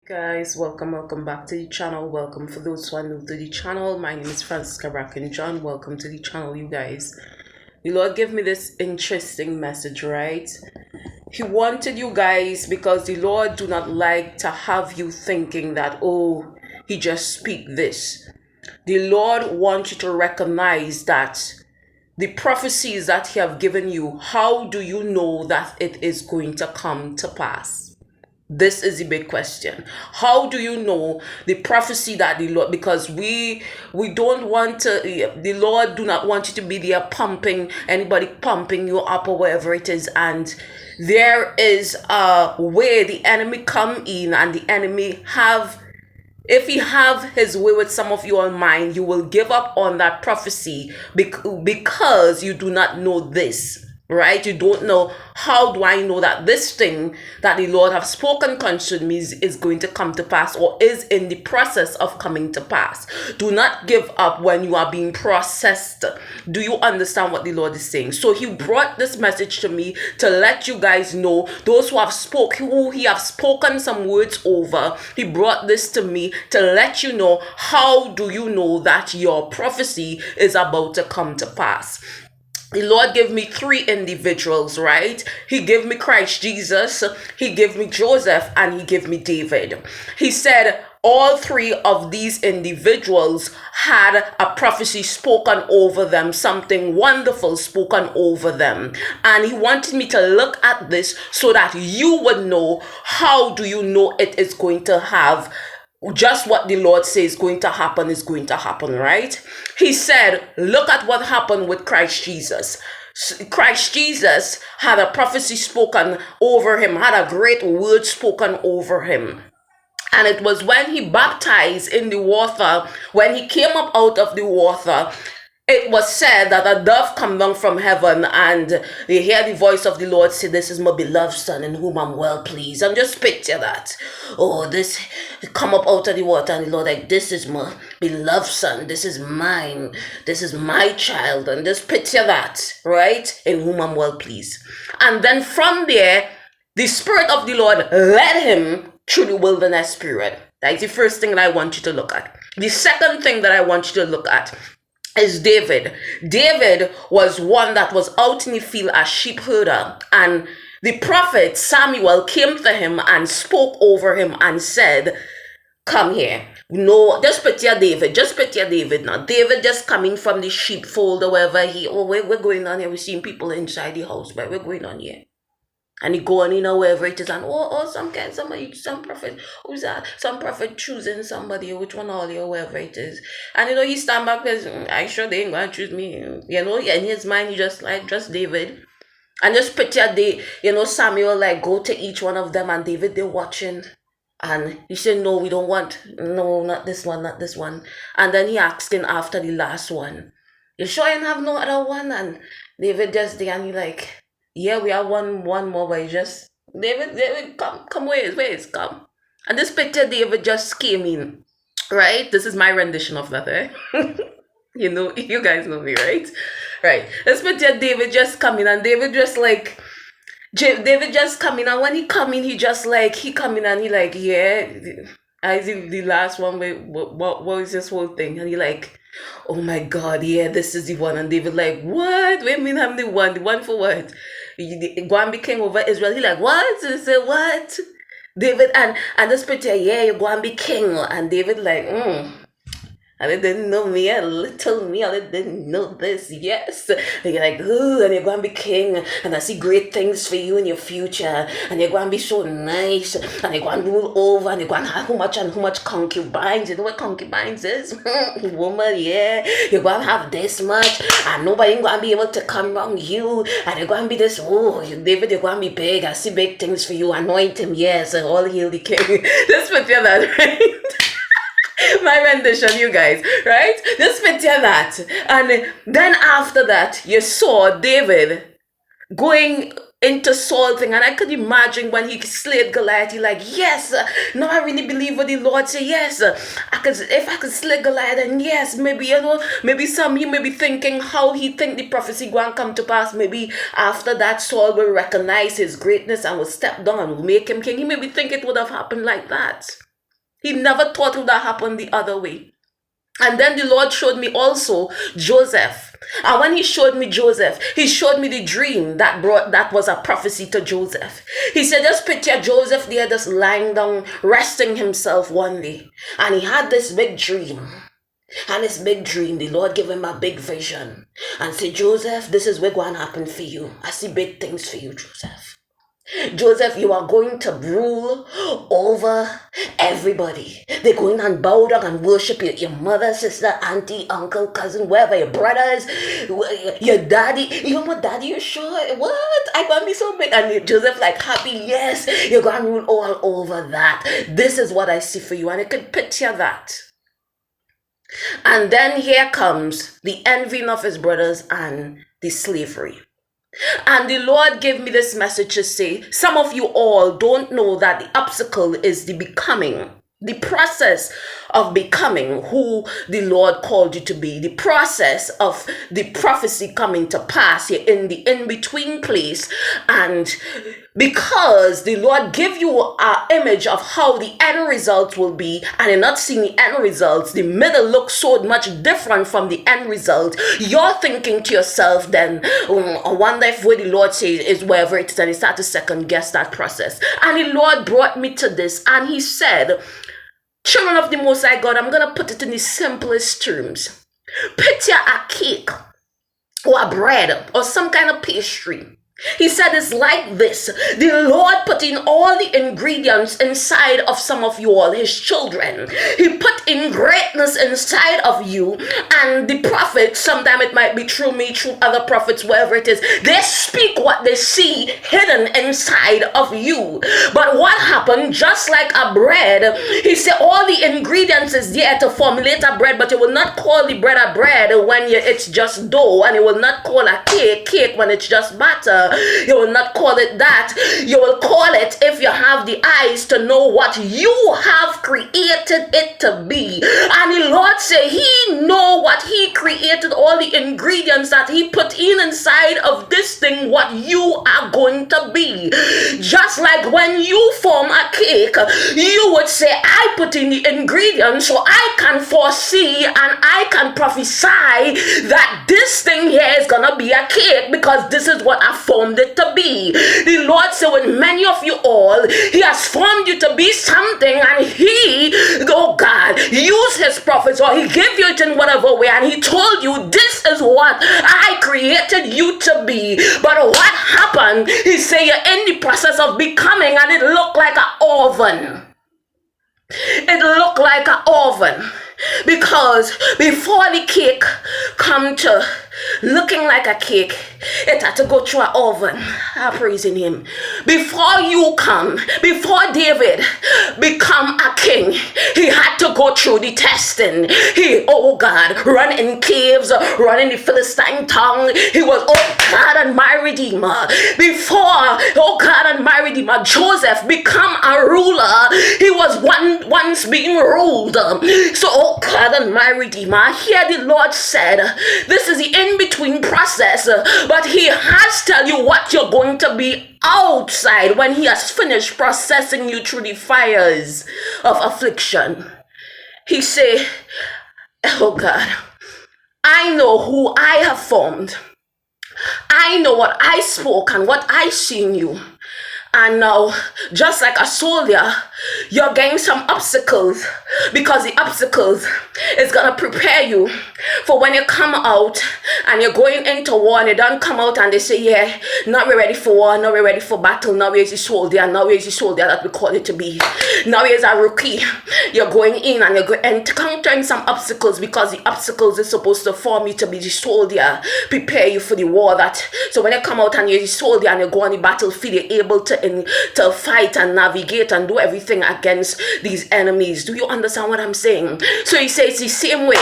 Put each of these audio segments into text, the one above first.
Guys, welcome back to the channel. Welcome for those who are new to the channel. My name is Fransica Brackin John. Welcome to the channel, you guys. The Lord gave me this interesting message, right? He wanted you guys, because the Lord do not like to have you thinking that, oh, he just speak this. The Lord wants you to recognize that the prophecies that he have given you, how do you know that it is going to come to pass? This is the big question. How do you know the prophecy that the Lord, because we don't want to, the Lord do not want you to be there pumping, anybody pumping you up or whatever it is. And there is a way the enemy come in, and the enemy have, if he have his way with some of you on mind, you will give up on that prophecy because you do not know this. Right? You don't know, how do I know that this thing that the Lord have spoken concerning me is going to come to pass, or is in the process of coming to pass? Do not give up when you are being processed. Do you understand what the Lord is saying? So he brought this message to me to let you guys know, those who he have spoken some words over, he brought this to me to let you know, how do you know that your prophecy is about to come to pass? The Lord gave me three individuals, right? He gave me Christ Jesus, he gave me Joseph, and he gave me David. He said all three of these individuals had a prophecy spoken over them, something wonderful spoken over them. And he wanted me to look at this so that you would know, how do you know it is going to have just what the Lord says going to happen is going to happen, right? He said, look at what happened with Christ Jesus. Christ Jesus had a prophecy spoken over him, had a great word spoken over him. And it was when he baptized in the water, when he came up out of the water, it was said that a dove come down from heaven, and they hear the voice of the Lord say, this is my beloved son in whom I'm well pleased. And just picture that. Oh, this come up out of the water, and the Lord like, this is my beloved son. This is mine. This is my child. And just picture that, right? In whom I'm well pleased. And then from there, the Spirit of the Lord led him through the wilderness period. That's the first thing that I want you to look at. The second thing that I want you to look at is David. David was one that was out in the field as sheep herder, and the prophet Samuel came to him and spoke over him and said, come here. No, just picture David. Just picture David now. David just coming from the sheepfold or wherever we're going on here. We're seeing people inside the house, but we're going on here. And he going in or wherever it is, and some prophet, who's that? Some prophet choosing somebody, which one all or wherever it is. And he stand back because I sure they ain't gonna choose me. In his mind, he just David. And just picture Samuel like go to each one of them, and David they're watching. And he said, no, we don't want, no, not this one, not this one. And then he asking after the last one, you sure you have no other one? And David just there, and he like, yeah, we have one more, but just David, come, where's come? And this picture, David just came in, right? This is my rendition of that, eh? You guys know me, right? Right. This picture, David just come in, and David just come in, and when he come in, he come in, and he like, yeah, I think the last one, what is this whole thing? And he like, oh my God, yeah, this is the one. And David like, what? Wait a minute, I'm the one for what? Go and be king over Israel. He like, what? He said, what? David, and this picture, yeah, you go and be king. And David like, and they didn't know me, a little me, and they didn't know this, yes. And you're like, ooh, and you're going to be king, and I see great things for you in your future, and you're going to be so nice, and you're going to rule over, and you're going to have how much concubines. You know what concubines is? Woman, yeah. You're going to have this much, and nobody going to be able to come around you, and you're going to be this, oh, David, you're going to be big. I see big things for you. Anoint him, yes, and all heal the king. Let's put that, right? My rendition, you guys, right? Just picture that. And then after that, you saw David going into Saul thing, and I could imagine when he slayed Goliath, he like, yes, now I really believe what the Lord say, yes, if I could slay Goliath, and yes, maybe some you may be thinking how he think the prophecy going to come to pass. Maybe after that Saul will recognize his greatness and will step down and will make him king. He maybe think it would have happened like that. He never thought it would have happened the other way. And then the Lord showed me also Joseph. And when he showed me Joseph, he showed me the dream that was a prophecy to Joseph. He said, just picture Joseph there just lying down, resting himself one day. And he had this big dream. And this big dream, the Lord gave him a big vision. And said, Joseph, this is what's going to happen for you. I see big things for you, Joseph. Joseph, you are going to rule over everybody. They're going and bow down and worship your mother, sister, auntie, uncle, cousin, wherever, your brothers, your daddy. Even my daddy, you sure? What? I gonna be so big. And Joseph like happy, yes, you're going to rule all over that. This is what I see for you. And I could picture that. And then here comes the envying of his brothers and the slavery. And the Lord gave me this message to say, some of you all don't know that the obstacle is the becoming, the process of becoming who the Lord called you to be, the process of the prophecy coming to pass. You're in the in-between place. And because the Lord give you an image of how the end result will be, and you're not seeing the end results, the middle looks so much different from the end result, you're thinking to yourself then, I wonder if what the Lord says is wherever it is, and you start to second guess that process. And the Lord brought me to this, and he said, children of the Most High God, I'm going to put it in the simplest terms. Picture a cake or a bread or some kind of pastry. He said it's like this. The Lord put in all the ingredients inside of some of you all, his children. He put in greatness inside of you, and the prophets, sometimes it might be through me, through other prophets, wherever it is, they speak what they see hidden inside of you. But what happened, just like a bread, he said all the ingredients is there to formulate a bread, but you will not call the bread a bread when it's just dough, and you will not call a cake when it's just batter. You will not call it that. You will call it, if you have the eyes to know what you have created it to be. And the Lord said he know what he created, all the ingredients that he put in inside of this thing, what you are going to be. Just like when you form a cake, you would say, I put in the ingredients so I can foresee and I can prophesy that this thing here is gonna be a cake because this is what I formed it to be. The Lord said, with many of you all, he has formed you to be something, and he, oh God, used his prophets, or he gave you it in whatever way, and he told you, this is what I created you to be. But what happened? He said, you're in the process of becoming, and it looked like an oven. It looked like an oven. Because before the cake come to looking like a cake, it had to go through an oven. I'm praising him. Before you come, before David become a king, he had to go through the testing. He, oh God, run in caves, run in the Philistine tongue. He was, oh God, and my Redeemer. Before, oh God, and my Redeemer, Joseph become a ruler. He was once being ruled. So, oh God, and my Redeemer, here the Lord said, this is the in-between process, but he has to tell you what you're going to be outside when he has finished processing you through the fires of affliction. He say, oh God, I know who I have formed. I know what I spoke and what I see in you. And now, just like a soldier, you're getting some obstacles, because the obstacles is going to prepare you for when you come out and you're going into war, and you don't come out and they say, yeah, now we're ready for war, now we're ready for battle, now we're the soldier, now we're the soldier that we call it to be. Now here's a rookie. You're going in and you're encountering some obstacles, because the obstacles is supposed to form you to be the soldier, prepare you for the war. That so when you come out and you're the soldier and you go on the battlefield, you're able to fight and navigate and do everything against these enemies. Do you understand what I'm saying? So he says the same way.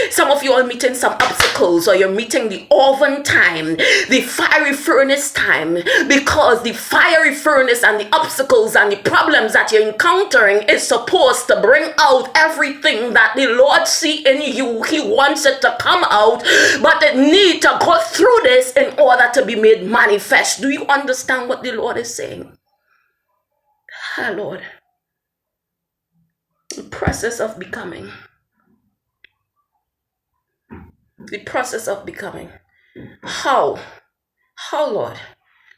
Some of you are meeting some obstacles, or you're meeting the oven time, the fiery furnace time, because the fiery furnace and the obstacles and the problems that you're encountering is supposed to bring out everything that the Lord see in you. He wants it to come out, but it need to go through this in order to be made manifest. Do you understand what the Lord is saying? Ah, Lord, process of becoming. The process of becoming. How, Lord,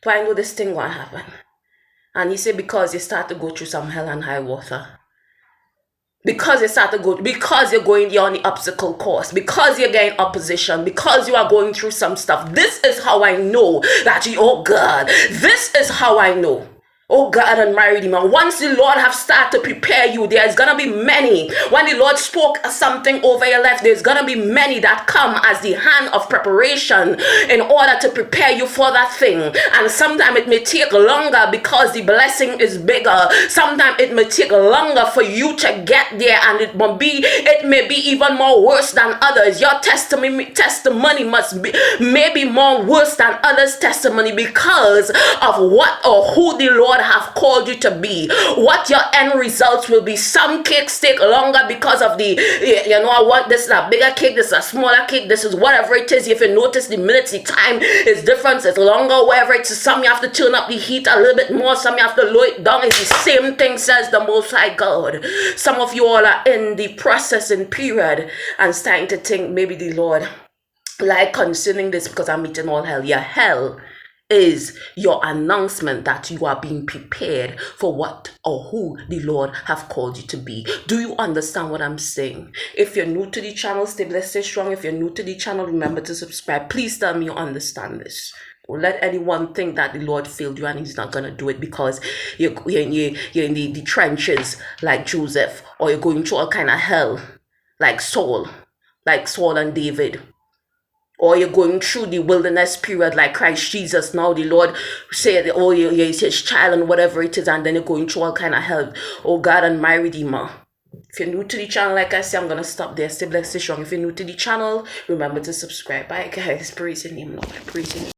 do I know this thing gonna happen? And he said, because you start to go through some hell and high water. Because you're on the obstacle course, because you're getting opposition, because you are going through some stuff. This is how I know that oh God, this is how I know. Oh God and my Redeemer, once the Lord have started to prepare you, there's gonna be many. When the Lord spoke something over your life, there's gonna be many that come as the hand of preparation in order to prepare you for that thing. And sometimes it may take longer because the blessing is bigger. Sometimes it may take longer for you to get there, and it may be even more worse than others. Your testimony must be maybe more worse than others' testimony because of what or who the Lord have called you to be. What your end results will be. Some cakes take longer because of I want this is a bigger cake, this is a smaller cake, this is whatever it is. If you notice the minutes, the time is different, it's longer, wherever it is. Some you have to turn up the heat a little bit more, some you have to lower it down. It's the same thing, says the Most High God. Some of you all are in the processing period and starting to think maybe the Lord like concerning this because I'm meeting all hell. Yeah, hell is your announcement that you are being prepared for what or who the Lord have called you to be. Do you understand what I'm saying? If you're new to the channel, stay blessed, stay strong. If you're new to the channel, remember to subscribe. Please tell me you understand this. Don't let anyone think that the Lord failed you and he's not going to do it because you're in the trenches like Joseph, or you're going through all kind of hell like Saul and David. Or you're going through the wilderness period like Christ Jesus. Now the Lord said, oh, you're his child and whatever it is, and then you're going through all kind of hell. Oh God and my Redeemer. If you're new to the channel, like I say, I'm going to stop there. Stay blessed, stay strong. If you're new to the channel, remember to subscribe. Bye guys. Praise your name, Lord. Praise your name.